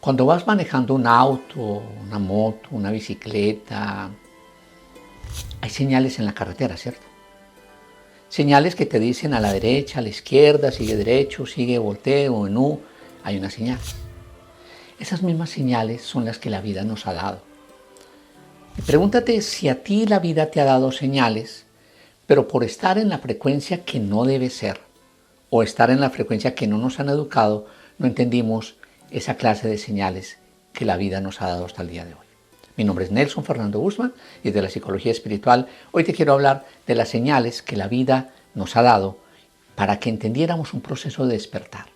Cuando vas manejando un auto, una moto, una bicicleta, hay señales en la carretera, ¿cierto? Señales que te dicen a la derecha, a la izquierda, sigue derecho, sigue volteo o en U, hay una señal. Esas mismas señales son las que la vida nos ha dado. Y pregúntate si a ti la vida te ha dado señales, pero por estar en la frecuencia que no debe ser, o estar en la frecuencia que no nos han educado, no entendimos esa clase de señales que la vida nos ha dado hasta el día de hoy. Mi nombre es Nelson Fernando Guzmán y de la Psicología Espiritual. Hoy te quiero hablar de las señales que la vida nos ha dado para que entendiéramos un proceso de despertar.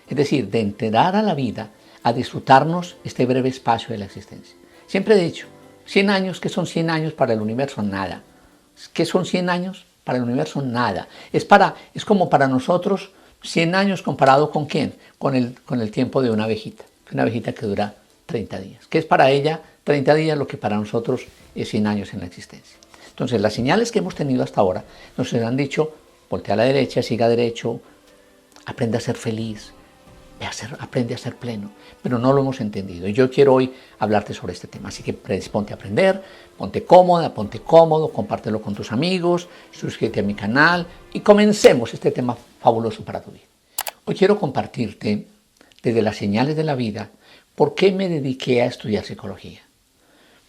Es decir, de enterar a la vida a disfrutarnos este breve espacio de la existencia. Siempre he dicho, 100 años, ¿qué son 100 años para el universo? Nada. ¿Qué son 100 años para el universo? Nada. Es como para nosotros 100 años comparado con ¿quién? Con el tiempo de una abejita que dura 30 días. ¿Qué es para ella 30 días lo que para nosotros es 100 años en la existencia? Entonces, las señales que hemos tenido hasta ahora nos han dicho, voltea a la derecha, siga derecho, aprende a ser feliz, aprende a ser pleno, pero no lo hemos entendido. Y yo quiero hoy hablarte sobre este tema, así que predisponte a aprender, ponte cómoda, ponte cómodo, compártelo con tus amigos, suscríbete a mi canal y comencemos este tema fabuloso para tu vida. Hoy quiero compartirte desde las señales de la vida por qué me dediqué a estudiar psicología.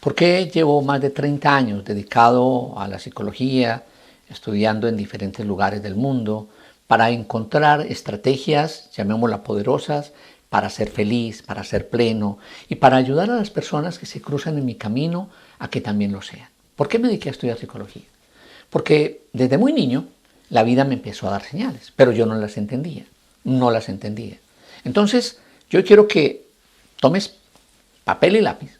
¿Por qué llevo más de 30 años dedicado a la psicología, estudiando en diferentes lugares del mundo, para encontrar estrategias, llamémoslas poderosas, para ser feliz, para ser pleno y para ayudar a las personas que se cruzan en mi camino a que también lo sean? ¿Por qué me dediqué a estudiar psicología? Porque desde muy niño la vida me empezó a dar señales, pero yo no las entendía. Entonces, yo quiero que tomes papel y lápiz,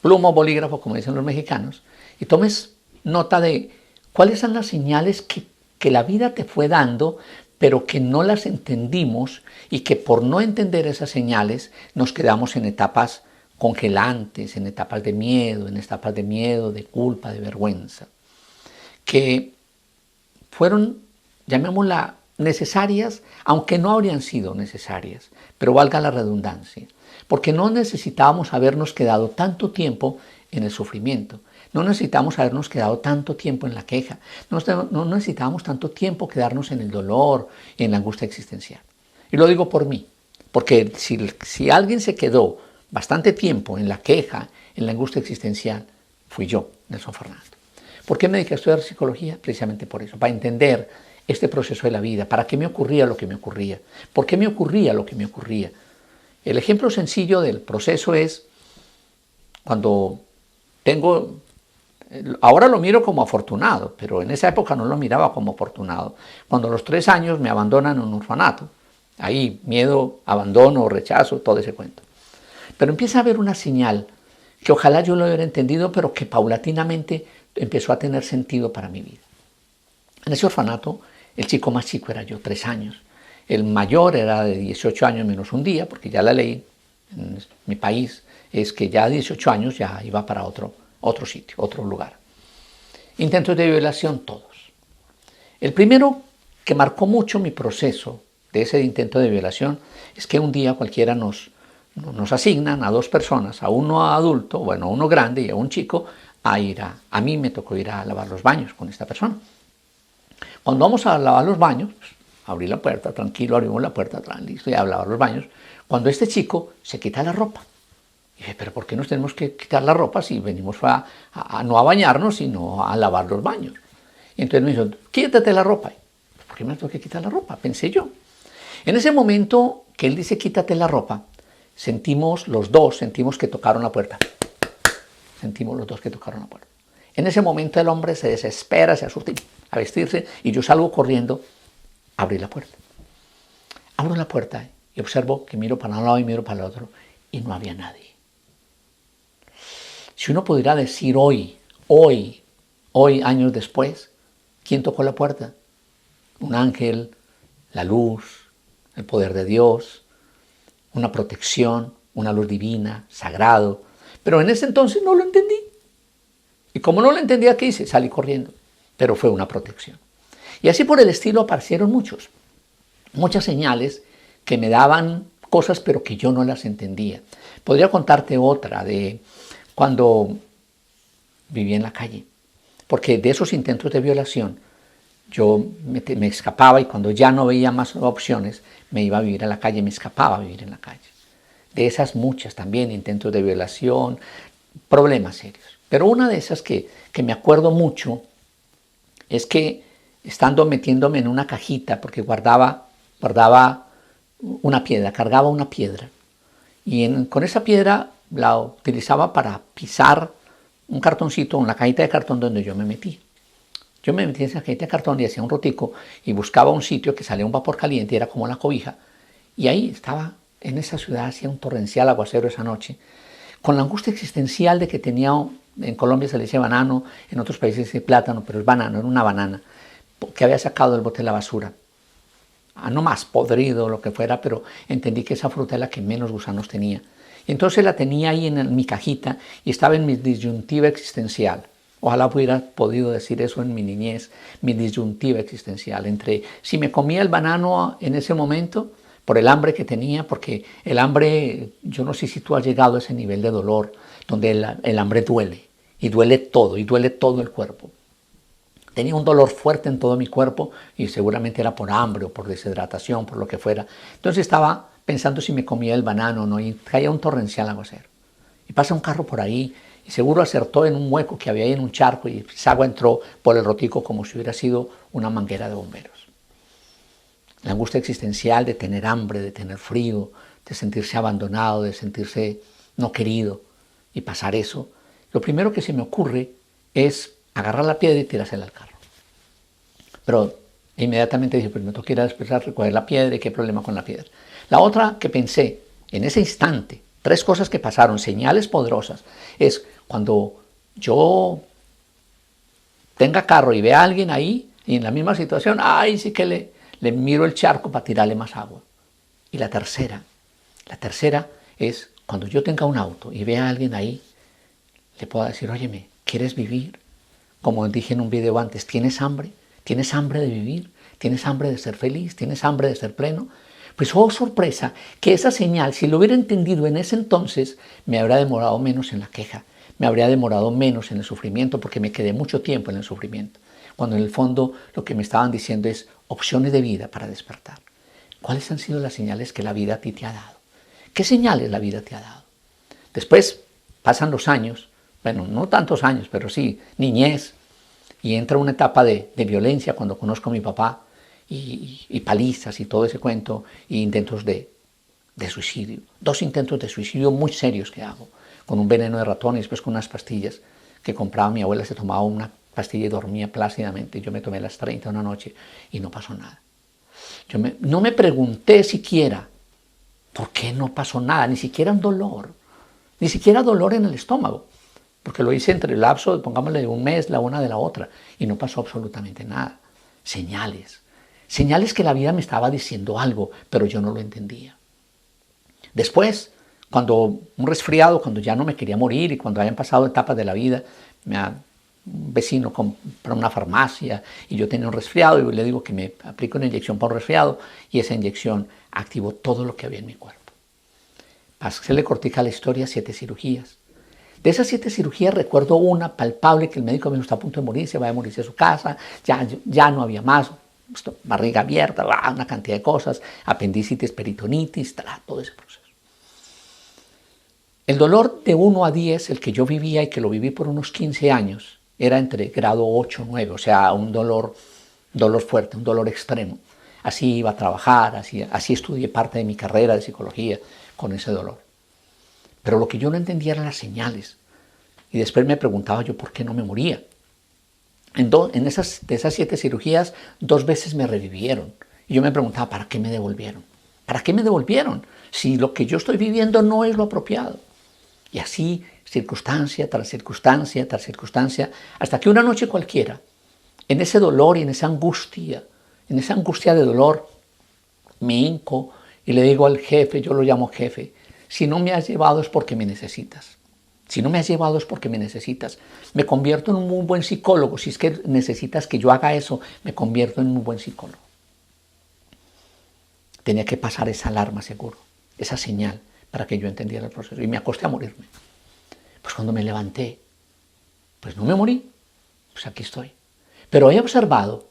pluma o bolígrafo, como dicen los mexicanos, y tomes nota de cuáles son las señales que la vida te fue dando, pero que no las entendimos y que por no entender esas señales nos quedamos en etapas congelantes, en etapas de miedo, de culpa, de vergüenza, que fueron, llamémosla, necesarias, aunque no habrían sido necesarias, pero valga la redundancia, porque no necesitábamos habernos quedado tanto tiempo en el sufrimiento, no necesitamos habernos quedado tanto tiempo en la queja, no necesitábamos tanto tiempo quedarnos en el dolor, en la angustia existencial. Y lo digo por mí, porque si alguien se quedó bastante tiempo en la queja, en la angustia existencial, fui yo, Nelson Fernando. ¿Por qué me dediqué a estudiar psicología? Precisamente por eso, para entender este proceso de la vida, para qué me ocurría lo que me ocurría, por qué me ocurría lo que me ocurría. El ejemplo sencillo del proceso es cuando ahora lo miro como afortunado, pero en esa época no lo miraba como afortunado. Cuando a los 3 años me abandonan en un orfanato, ahí miedo, abandono, rechazo, todo ese cuento. Pero empieza a haber una señal que ojalá yo lo hubiera entendido, pero que paulatinamente empezó a tener sentido para mi vida. En ese orfanato, el chico más chico era yo, 3 años. El mayor era de 18 años menos un día, porque ya la ley en mi país es que ya a 18 años ya iba para otro sitio, otro lugar. Intentos de violación, todos. El primero que marcó mucho mi proceso de ese intento de violación es que un día cualquiera nos asignan a 2 personas, a uno adulto, bueno, a uno grande y a un chico, a mí me tocó ir a lavar los baños con esta persona. Cuando vamos a lavar los baños, pues, abrí la puerta, tranquilo, abrimos la puerta, listo, y a lavar los baños, cuando este chico se quita la ropa. Y dije, pero ¿por qué nos tenemos que quitar la ropa si venimos no a bañarnos, sino a lavar los baños? Y entonces me dijo, quítate la ropa. ¿Por qué me tengo que quitar la ropa? Pensé yo. En ese momento que él dice, quítate la ropa, los dos sentimos que tocaron la puerta. Sentimos los dos que tocaron la puerta. En ese momento el hombre se desespera, se asusta a vestirse y yo salgo corriendo a abrir la puerta. Abro la puerta y observo que miro para un lado y miro para el otro y no había nadie. Si uno pudiera decir hoy, años después, ¿quién tocó la puerta? Un ángel, la luz, el poder de Dios, una protección, una luz divina, sagrado. Pero en ese entonces no lo entendí. Y como no lo entendía, ¿qué hice? Salí corriendo. Pero fue una protección. Y así por el estilo aparecieron muchas señales que me daban cosas, pero que yo no las entendía. Podría contarte otra de cuando viví en la calle, porque de esos intentos de violación yo me escapaba y cuando ya no veía más opciones me iba a vivir a la calle, me escapaba a vivir en la calle. De esas muchas también, intentos de violación, problemas serios. Pero una de esas que me acuerdo mucho es que estando metiéndome en una cajita, porque guardaba una piedra, cargaba una piedra, y con esa piedra la utilizaba para pisar un cartoncito, una cajita de cartón donde yo me metí. Yo me metí en esa cajita de cartón y hacía un rotico y buscaba un sitio que salía un vapor caliente y era como la cobija. Y ahí estaba, en esa ciudad, hacía un torrencial aguacero esa noche, con la angustia existencial de que tenía, en Colombia se le dice banano, en otros países se dice plátano, pero es banano, era una banana, que había sacado del bote de la basura. No más podrido, lo que fuera, pero entendí que esa fruta era la que menos gusanos tenía. Y entonces la tenía ahí en mi cajita y estaba en mi disyuntiva existencial. Ojalá hubiera podido decir eso en mi niñez, mi disyuntiva existencial, entre si me comía el banano en ese momento, por el hambre que tenía, porque el hambre, yo no sé si tú has llegado a ese nivel de dolor, donde el hambre duele, y duele todo el cuerpo. Tenía un dolor fuerte en todo mi cuerpo y seguramente era por hambre o por deshidratación, por lo que fuera. Entonces estaba pensando si me comía el banano o no y caía un torrencial aguacero. Y pasa un carro por ahí y seguro acertó en un hueco que había ahí en un charco y esa agua entró por el rotico como si hubiera sido una manguera de bomberos. La angustia existencial de tener hambre, de tener frío, de sentirse abandonado, de sentirse no querido y pasar eso. Lo primero que se me ocurre es agarrar la piedra y tirársela al carro. Pero inmediatamente dije, pues me tengo que ir a después a recoger la piedra y qué problema con la piedra. La otra que pensé en ese instante, 3 cosas que pasaron, señales poderosas, es cuando yo tenga carro y vea a alguien ahí y en la misma situación, ay, sí que le miro el charco para tirarle más agua. Y la tercera es cuando yo tenga un auto y vea a alguien ahí, le puedo decir, óyeme, ¿quieres vivir? Como dije en un video antes, ¿tienes hambre? ¿Tienes hambre de vivir? ¿Tienes hambre de ser feliz? ¿Tienes hambre de ser pleno? Pues oh sorpresa, que esa señal, si lo hubiera entendido en ese entonces, me habría demorado menos en la queja, me habría demorado menos en el sufrimiento, porque me quedé mucho tiempo en el sufrimiento, cuando en el fondo lo que me estaban diciendo es opciones de vida para despertar. ¿Cuáles han sido las señales que la vida a ti te ha dado? ¿Qué señales la vida te ha dado? Después pasan los años, bueno, no tantos años, pero sí, niñez, y entra una etapa de violencia cuando conozco a mi papá, y palizas y todo ese cuento, y intentos de suicidio. 2 intentos de suicidio muy serios que hago, con un veneno de ratón y después con unas pastillas que compraba mi abuela, se tomaba una pastilla y dormía plácidamente. Yo me tomé las 30 una noche y no pasó nada. No me pregunté siquiera por qué no pasó nada, ni siquiera un dolor, ni siquiera dolor en el estómago, porque lo hice entre el lapso, pongámosle, de un mes, la una de la otra, y no pasó absolutamente nada. Señales que la vida me estaba diciendo algo, pero yo no lo entendía. Después, cuando un resfriado, cuando ya no me quería morir y cuando hayan pasado etapas de la vida, un vecino compra una farmacia y yo tenía un resfriado y le digo que me aplique una inyección para un resfriado y esa inyección activó todo lo que había en mi cuerpo. Para hacerle cortica la historia, 7 cirugías. De esas 7 cirugías recuerdo una palpable que el médico me dijo, está a punto de morirse, va a morirse a su casa, ya no había más, barriga abierta, una cantidad de cosas, apendicitis, peritonitis, todo ese proceso. El dolor de 1 a 10, el que yo vivía y que lo viví por unos 15 años, era entre grado 8 o 9, o sea, un dolor fuerte, un dolor extremo. Así iba a trabajar, así estudié parte de mi carrera de psicología con ese dolor. Pero lo que yo no entendía eran las señales. Y después me preguntaba yo por qué no me moría. De esas 7 cirugías, 2 veces me revivieron. Y yo me preguntaba, ¿para qué me devolvieron? ¿Para qué me devolvieron? Si lo que yo estoy viviendo no es lo apropiado. Y así, circunstancia tras circunstancia tras circunstancia, hasta que una noche cualquiera, en ese dolor y en esa angustia de dolor, me hinco y le digo al jefe, yo lo llamo jefe, si no me has llevado es porque me necesitas. Si no me has llevado es porque me necesitas. Me convierto en un muy buen psicólogo. Si es que necesitas que yo haga eso, me convierto en un buen psicólogo. Tenía que pasar esa alarma seguro. esa señal para que yo entendiera el proceso. Y me acosté a morirme. Pues cuando me levanté, pues no me morí, pues aquí estoy. Pero he observado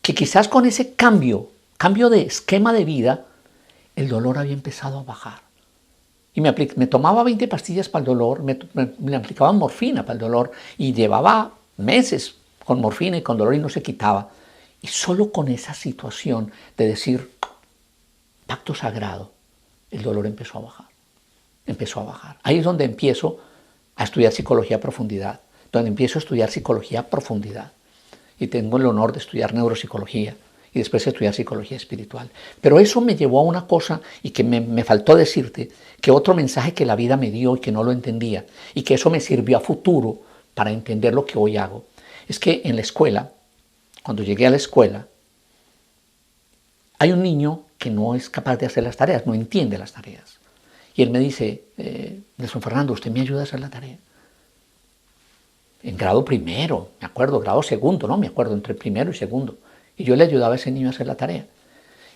que quizás con ese cambio de esquema de vida, el dolor había empezado a bajar. Y me tomaba 20 pastillas para el dolor, me aplicaban morfina para el dolor y llevaba meses con morfina y con dolor y no se quitaba. Y solo con esa situación de decir, pacto sagrado, el dolor empezó a bajar. Empezó a bajar. Ahí es donde empiezo a estudiar psicología a profundidad, donde empiezo a estudiar psicología a profundidad. Y tengo el honor de estudiar neuropsicología y después estudiar psicología espiritual. Pero eso me llevó a una cosa y que me faltó decirte, que otro mensaje que la vida me dio y que no lo entendía, y que eso me sirvió a futuro para entender lo que hoy hago, es que en la escuela, cuando llegué a la escuela, hay un niño que no es capaz de hacer las tareas, no entiende las tareas. Y él me dice, Nelson Fernando, ¿usted me ayuda a hacer la tarea? En grado primero, me acuerdo, grado segundo, no me acuerdo, entre primero y segundo. Y yo le ayudaba a ese niño a hacer la tarea.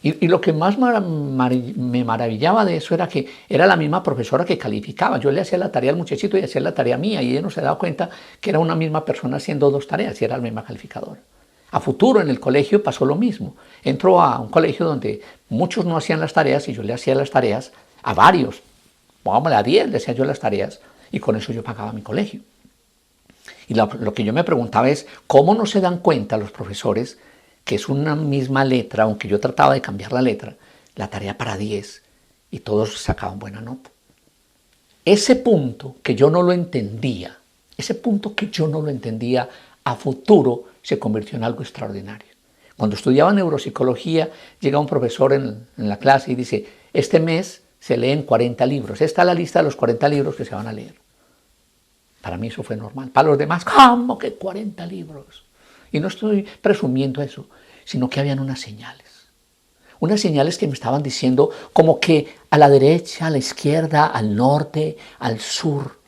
Y lo que más me maravillaba de eso era que era la misma profesora que calificaba. Yo le hacía la tarea al muchachito y hacía la tarea mía, y ella no se daba cuenta que era una misma persona haciendo dos tareas y era la misma calificadora. A futuro en el colegio pasó lo mismo. Entró a un colegio donde muchos no hacían las tareas y yo le hacía las tareas a varios. Pongámosle a 10, le hacía yo las tareas y con eso yo pagaba mi colegio. Y lo que yo me preguntaba es, ¿cómo no se dan cuenta los profesores que es una misma letra, aunque yo trataba de cambiar la letra, la tarea para 10 y todos sacaban buena nota? Ese punto que yo no lo entendía, a futuro se convirtió en algo extraordinario. Cuando estudiaba neuropsicología, llega un profesor en la clase y dice, este mes se leen 40 libros, esta es la lista de los 40 libros que se van a leer. Para mí eso fue normal. Para los demás, ¿cómo que 40 libros? Y no estoy presumiendo eso, sino que habían unas señales. Unas señales que me estaban diciendo como que a la derecha, a la izquierda, al norte, al sur.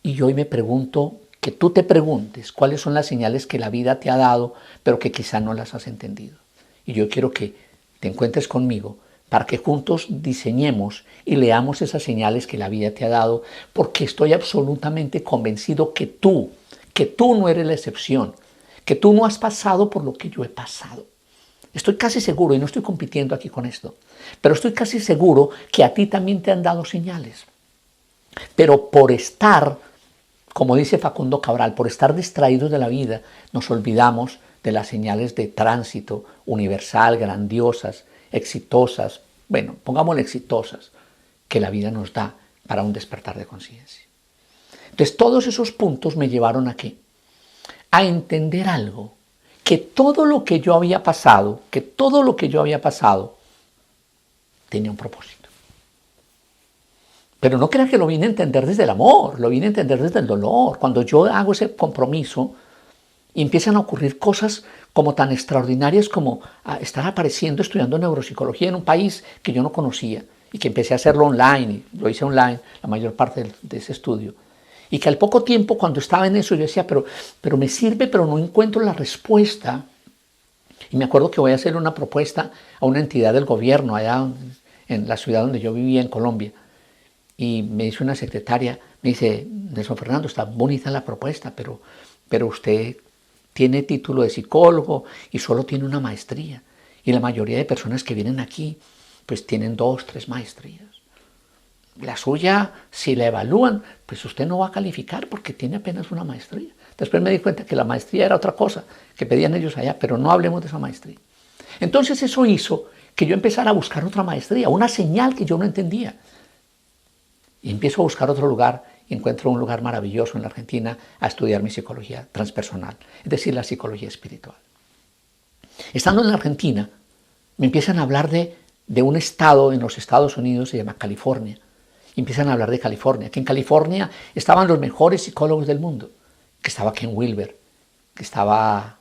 Y yo hoy me pregunto, que tú te preguntes cuáles son las señales que la vida te ha dado, pero que quizá no las has entendido. Y yo quiero que te encuentres conmigo para que juntos diseñemos y leamos esas señales que la vida te ha dado, porque estoy absolutamente convencido que tú no eres la excepción, que tú no has pasado por lo que yo he pasado. Estoy casi seguro, y no estoy compitiendo aquí con esto, pero estoy casi seguro que a ti también te han dado señales. Pero por estar, como dice Facundo Cabral, por estar distraídos de la vida, nos olvidamos de las señales de tránsito universal, grandiosas, exitosas, bueno, pongámosle exitosas, que la vida nos da para un despertar de conciencia. Entonces, todos esos puntos me llevaron a ¿qué? A entender algo, que todo lo que yo había pasado, tenía un propósito. Pero no crean que lo vine a entender desde el amor, lo vine a entender desde el dolor. Cuando yo hago ese compromiso, y empiezan a ocurrir cosas como tan extraordinarias como estar apareciendo estudiando neuropsicología en un país que yo no conocía y que empecé a hacerlo online, y lo hice online la mayor parte de ese estudio. Y que al poco tiempo, cuando estaba en eso, yo decía, pero me sirve, pero no encuentro la respuesta. Y me acuerdo que voy a hacer una propuesta a una entidad del gobierno allá en la ciudad donde yo vivía, en Colombia. Y me dice una secretaria, me dice, Nelson Fernando, está bonita la propuesta, pero usted tiene título de psicólogo y solo tiene una maestría. Y la mayoría de personas que vienen aquí, pues tienen 2, 3 maestrías. La suya, si la evalúan, pues usted no va a calificar porque tiene apenas una maestría. Después me di cuenta que la maestría era otra cosa que pedían ellos allá, pero no hablemos de esa maestría. Entonces eso hizo que yo empezara a buscar otra maestría, una señal que yo no entendía. Y empiezo a buscar otro lugar y encuentro un lugar maravilloso en la Argentina a estudiar mi psicología transpersonal, es decir, la psicología espiritual. Estando en la Argentina, me empiezan a hablar de un estado en los Estados Unidos, se llama California. Y empiezan a hablar de California, que en California estaban los mejores psicólogos del mundo, que estaba Ken Wilber, que estaba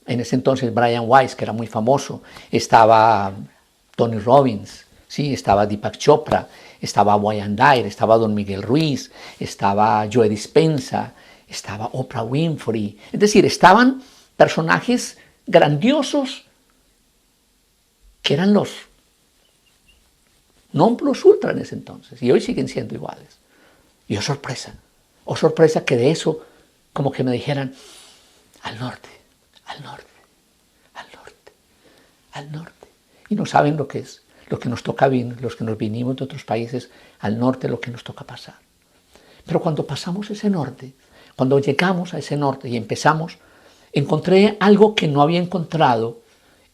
en ese entonces Brian Weiss, que era muy famoso, estaba Tony Robbins, ¿sí? Estaba Deepak Chopra, estaba Wayne Dyer, estaba Don Miguel Ruiz, estaba Joe Dispenza, estaba Oprah Winfrey. Es decir, estaban personajes grandiosos que eran los non plus ultra en ese entonces, y hoy siguen siendo iguales. Y oh sorpresa que de eso como que me dijeran, al norte, al norte, al norte, al norte. Y no saben lo que es, lo que nos toca vivir, los que nos vinimos de otros países, al norte lo que nos toca pasar. Pero cuando pasamos ese norte, cuando llegamos a ese norte y empezamos, encontré algo que no había encontrado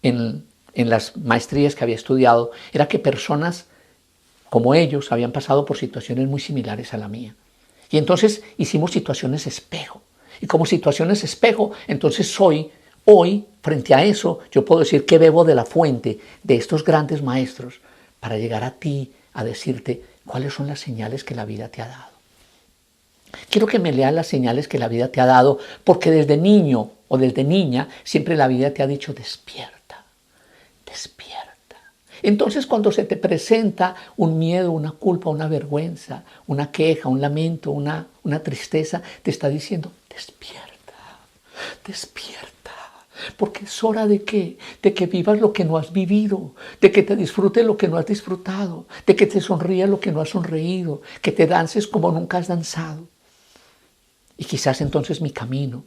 en las maestrías que había estudiado, era que personas como ellos habían pasado por situaciones muy similares a la mía. Y entonces hicimos situaciones espejo. Y como situaciones espejo, entonces hoy, frente a eso, yo puedo decir que bebo de la fuente de estos grandes maestros para llegar a ti a decirte cuáles son las señales que la vida te ha dado. Quiero que me leas las señales que la vida te ha dado, porque desde niño o desde niña siempre la vida te ha dicho despierta, despierta. Entonces cuando se te presenta un miedo, una culpa, una vergüenza, una queja, un lamento, una tristeza, te está diciendo despierta, despierta. Porque es hora de ¿qué? De que vivas lo que no has vivido, de que te disfrutes lo que no has disfrutado, de que te sonrías lo que no has sonreído, que te dances como nunca has danzado. Y quizás entonces mi transitar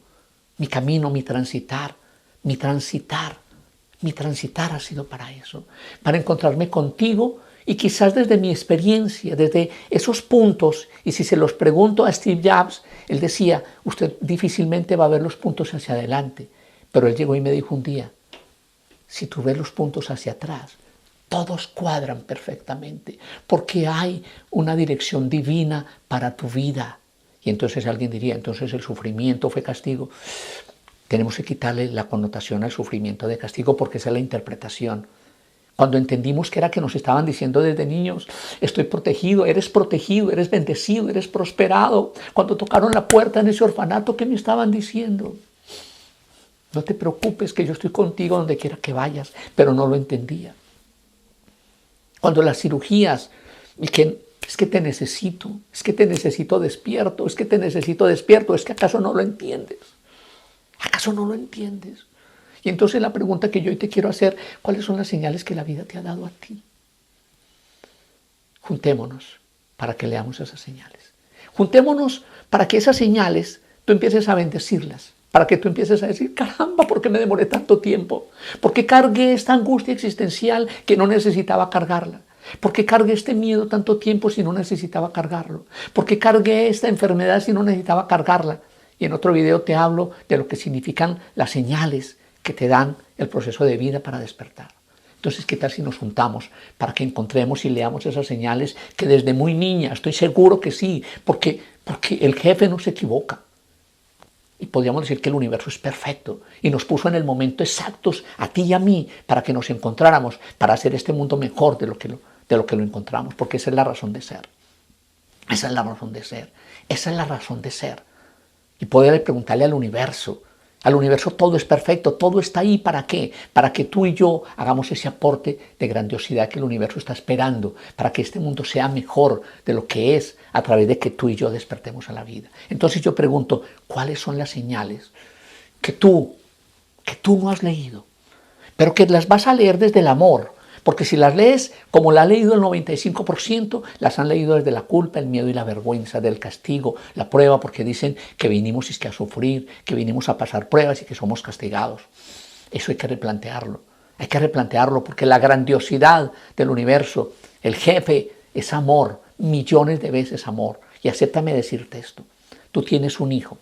ha sido para eso, para encontrarme contigo y quizás desde mi experiencia, desde esos puntos, y si se los pregunto a Steve Jobs, él decía, usted difícilmente va a ver los puntos hacia adelante, pero él llegó y me dijo un día, si tú ves los puntos hacia atrás, todos cuadran perfectamente, porque hay una dirección divina para tu vida. Y entonces alguien diría, entonces el sufrimiento fue castigo. Tenemos que quitarle la connotación al sufrimiento de castigo porque esa es la interpretación. Cuando entendimos que era que nos estaban diciendo desde niños, estoy protegido, eres bendecido, eres prosperado. Cuando tocaron la puerta en ese orfanato, ¿qué me estaban diciendo? No te preocupes que yo estoy contigo donde quiera que vayas, pero no lo entendía. Cuando las cirugías, y que es que te necesito despierto, es que acaso no lo entiendes. ¿Acaso no lo entiendes? Y entonces la pregunta que yo hoy te quiero hacer, ¿cuáles son las señales que la vida te ha dado a ti? Juntémonos para que leamos esas señales. Juntémonos para que esas señales tú empieces a bendecirlas, para que tú empieces a decir, caramba, ¿por qué me demoré tanto tiempo? ¿Por qué cargué esta angustia existencial que no necesitaba cargarla? ¿Por qué cargué este miedo tanto tiempo si no necesitaba cargarlo? ¿Por qué cargué esta enfermedad si no necesitaba cargarla? Y en otro video te hablo de lo que significan las señales que te dan el proceso de vida para despertar. Entonces, ¿qué tal si nos juntamos para que encontremos y leamos esas señales que desde muy niña, estoy seguro que sí, porque el jefe no se equivoca? Y podríamos decir que el universo es perfecto y nos puso en el momento exacto a ti y a mí para que nos encontráramos, para hacer este mundo mejor de lo que lo encontramos, porque esa es la razón de ser. Esa es la razón de ser. Esa es la razón de ser. Y poder preguntarle al universo todo es perfecto, todo está ahí, ¿para qué? Para que tú y yo hagamos ese aporte de grandiosidad que el universo está esperando, para que este mundo sea mejor de lo que es a través de que tú y yo despertemos a la vida. Entonces yo pregunto, ¿cuáles son las señales que tú no has leído? Pero que las vas a leer desde el amor. Porque si las lees como la ha leído el 95%, las han leído desde la culpa, el miedo y la vergüenza, del castigo, la prueba, porque dicen que vinimos a sufrir, que vinimos a pasar pruebas y que somos castigados. Eso hay que replantearlo porque la grandiosidad del universo, el jefe es amor, millones de veces amor. Y acéptame decirte esto, tú tienes un hijo.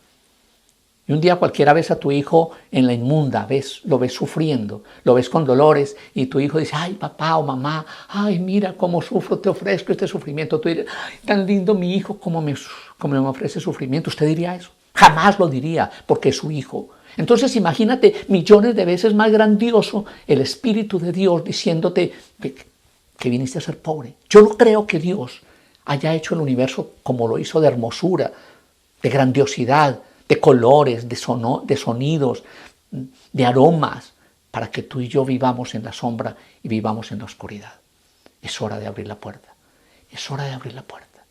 Y un día cualquiera ves a tu hijo en la inmunda, lo ves sufriendo, lo ves con dolores y tu hijo dice, ay papá o mamá, ay mira cómo sufro, te ofrezco este sufrimiento. Tú dirías, ay, tan lindo mi hijo como me ofrece sufrimiento. ¿Usted diría eso? Jamás lo diría porque es su hijo. Entonces imagínate millones de veces más grandioso el Espíritu de Dios diciéndote que viniste a ser pobre. Yo no creo que Dios haya hecho el universo como lo hizo de hermosura, de grandiosidad, de colores, de sonidos, de aromas, para que tú y yo vivamos en la sombra y vivamos en la oscuridad. Es hora de abrir la puerta. Es hora de abrir la puerta.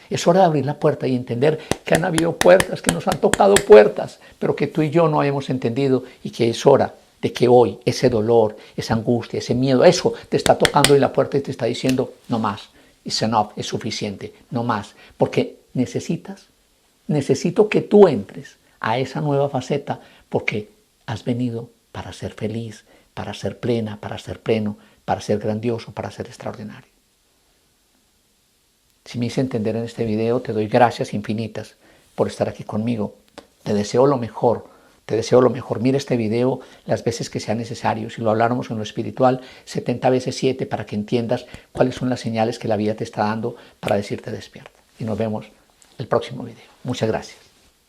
Es hora de abrir la puerta y entender que han habido puertas, que nos han tocado puertas, pero que tú y yo no hemos entendido y que es hora de que hoy ese dolor, esa angustia, ese miedo, eso te está tocando en la puerta y te está diciendo, no más, It's enough, es suficiente, no más, porque necesito que tú entres a esa nueva faceta porque has venido para ser feliz, para ser plena, para ser pleno, para ser grandioso, para ser extraordinario. Si me hice entender en este video, te doy gracias infinitas por estar aquí conmigo. Te deseo lo mejor, te deseo lo mejor. Mira este video las veces que sea necesario. Si lo habláramos en lo espiritual, 70 veces 7 para que entiendas cuáles son las señales que la vida te está dando para decirte despierta. Y nos vemos el próximo video. Muchas gracias.